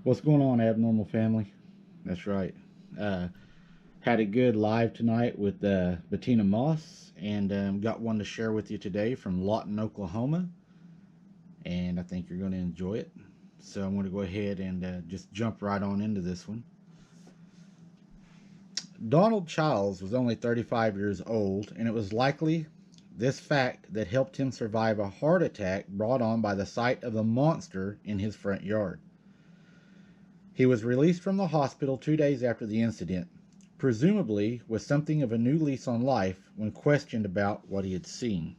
What's going on, Abnormal Family? That's right. Uh, had a good live tonight with Bettina Moss, and got one to share with you today from Lawton, Oklahoma, and I think you're going to enjoy it. So I'm going to go ahead and just jump right on into this one. Donald Childs was only 35 years old, and it was likely this fact that helped him survive a heart attack brought on by the sight of the monster in his front yard. He was released from the hospital 2 days after the incident, presumably with something of a new lease on life when questioned about what he had seen.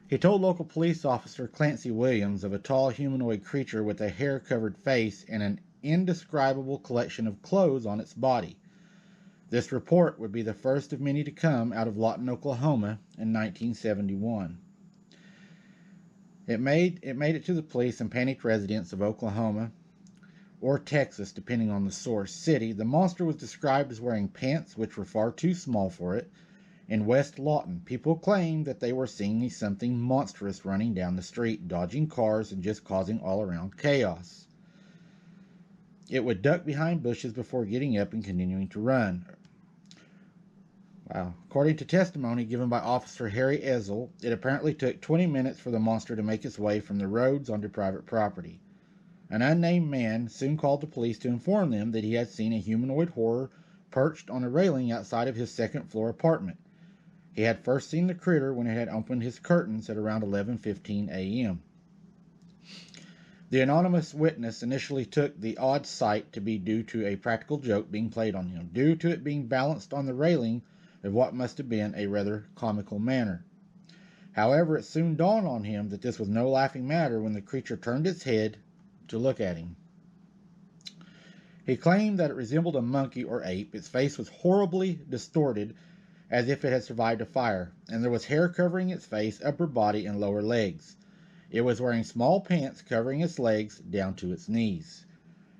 He told local police officer Clancy Williams of a tall humanoid creature with a hair-covered face and an indescribable collection of clothes on its body. This report would be the first of many to come out of Lawton, Oklahoma in 1971. It made it to the police and panicked residents of Oklahoma or Texas, depending on the source city. The monster was described as wearing pants which were far too small for it. In West Lawton, people claimed that they were seeing something monstrous running down the street, dodging cars and just causing all-around chaos. It would duck behind bushes before getting up and continuing to run. Wow. According to testimony given by Officer Harry Ezel, it apparently took 20 minutes for the monster to make its way from the roads onto private property. An unnamed man soon called the police to inform them that he had seen a humanoid horror perched on a railing outside of his second-floor apartment. He had first seen the critter when it had opened his curtains at around 11:15 a.m. The anonymous witness initially took the odd sight to be due to a practical joke being played on him, due to it being balanced on the railing of what must have been a rather comical manner. However, it soon dawned on him that this was no laughing matter when the creature turned its head to look at him. He claimed that it resembled a monkey or ape. Its face was horribly distorted, as if it had survived a fire, and there was hair covering its face, upper body, and lower legs. It was wearing small pants covering its legs down to its knees.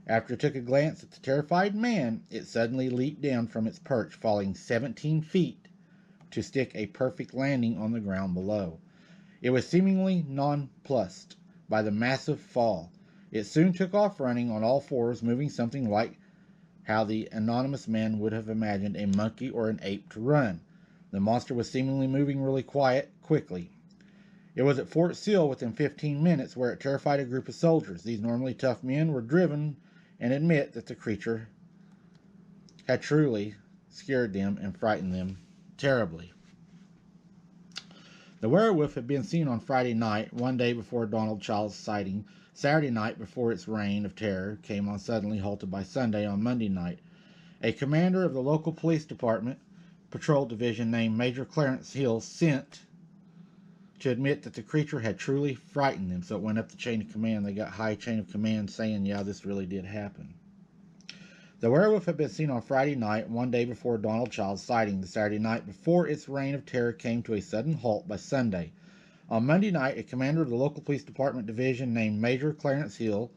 After it took a glance at the terrified man, it suddenly leaped down from its perch, falling 17 feet to stick a perfect landing on the ground below. It was seemingly nonplussed by the massive fall. It soon took off running on all fours, moving something like how the anonymous man would have imagined a monkey or an ape to run. The monster was seemingly moving really quickly. It was at Fort Sill within 15 minutes, where it terrified a group of soldiers. These normally tough men were driven and admit that the creature had truly scared them and frightened them terribly. The werewolf had been seen on Friday night, one day before Donald Child's sighting. Saturday night, before its reign of terror came on suddenly, halted by Sunday on Monday night. A commander of the local police department patrol division named Major Clarence Hill sent to admit that the creature had truly frightened them. So it went up the chain of command. They got high chain of command saying, yeah, this really did happen. The werewolf had been seen on Friday night, one day before Donald Child's sighting. The Saturday night before its reign of terror came to a sudden halt by Sunday. On Monday night, a commander of the local police department division named Major Clarence Hill...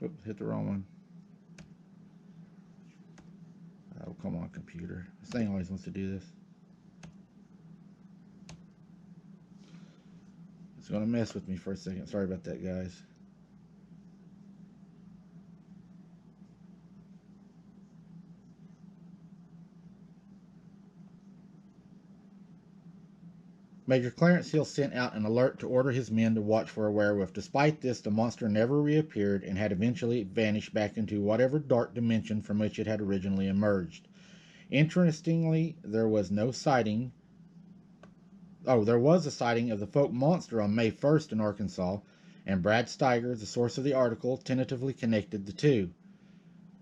Oops, hit the wrong one. Oh, come on, computer. This thing always wants to do this. It's going to mess with me for a second. Sorry about that, guys. Major Clarence Hill sent out an alert to order his men to watch for a werewolf. Despite this, the monster never reappeared and had eventually vanished back into whatever dark dimension from which it had originally emerged. Interestingly, there was a sighting of the folk monster on May 1st in Arkansas, and Brad Steiger, the source of the article, tentatively connected the two.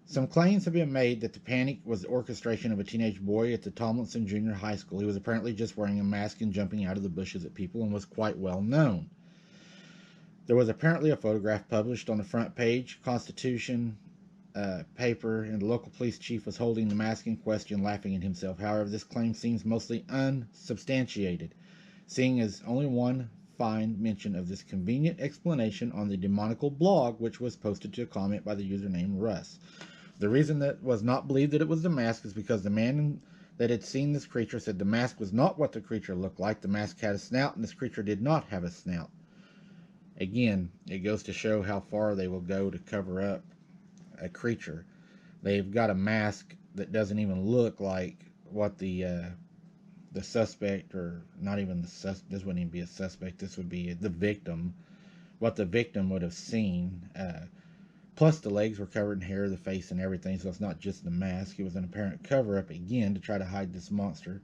Some claims have been made that the panic was the orchestration of a teenage boy at the Tomlinson Junior High School. He was apparently just wearing a mask and jumping out of the bushes at people and was quite well known. There was apparently a photograph published on the front page Constitution paper, and the local police chief was holding the mask in question, laughing at himself. However, this claim seems mostly unsubstantiated, seeing as only one find mention of this convenient explanation on the demonical blog, which was posted to a comment by the username Russ. The reason that was not believed that it was the mask is because the man that had seen this creature said the mask was not what the creature looked like. The mask had a snout, and this creature did not have a snout. Again, it goes to show how far they will go to cover up a creature. They've got a mask that doesn't even look like what the suspect, or not even the this wouldn't even be a suspect. This would be the victim. What the victim would have seen. Plus, the legs were covered in hair, the face, and everything. So it's not just the mask. It was an apparent cover up again to try to hide this monster.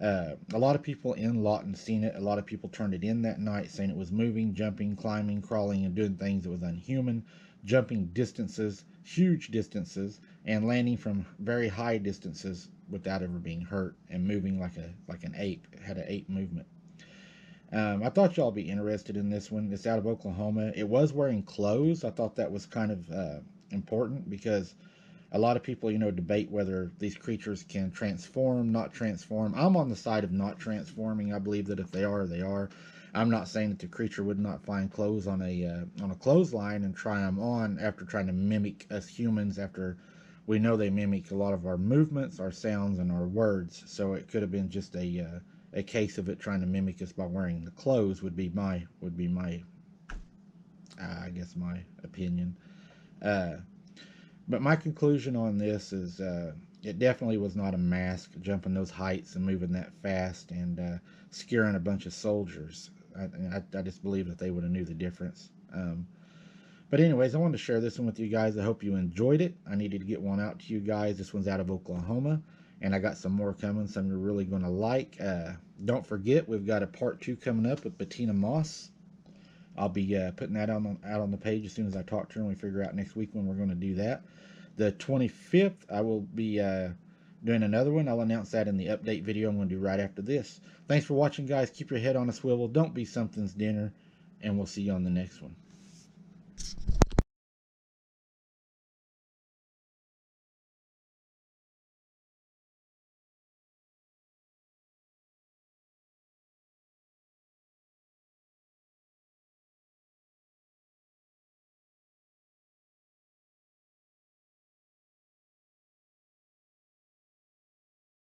A lot of people in Lawton seen it. A lot of people turned it in that night, saying it was moving, jumping, climbing, crawling, and doing things that was unhuman, jumping distances, huge distances, and landing from very high distances without ever being hurt, and moving like an ape. It had an ape movement. I thought y'all be interested in this one. It's out of Oklahoma. It was wearing clothes. I thought that was kind of important, because a lot of people, debate whether these creatures can transform, not transform. I'm on the side of not transforming. I believe that if they are, they are. I'm not saying that the creature would not find clothes on a clothesline and try them on after trying to mimic us humans. After we know they mimic a lot of our movements, our sounds, and our words. So it could have been just a case of it trying to mimic us by wearing the clothes. Would be my I guess my opinion. Uh, But my conclusion on this is it definitely was not a mask jumping those heights and moving that fast and scaring a bunch of soldiers. I just believe that they would have knew the difference. But anyways, I wanted to share this one with you guys. I hope you enjoyed it. I needed to get one out to you guys. This one's out of Oklahoma, and I got some more coming, some you're really going to like. Don't forget, we've got a part 2 coming up with Bettina Moss. I'll be putting that out on the page as soon as I talk to her and we figure out next week when we're going to do that. The 25th, I will be doing another one. I'll announce that in the update video I'm going to do right after this. Thanks for watching, guys. Keep your head on a swivel. Don't be something's dinner, and we'll see you on the next one.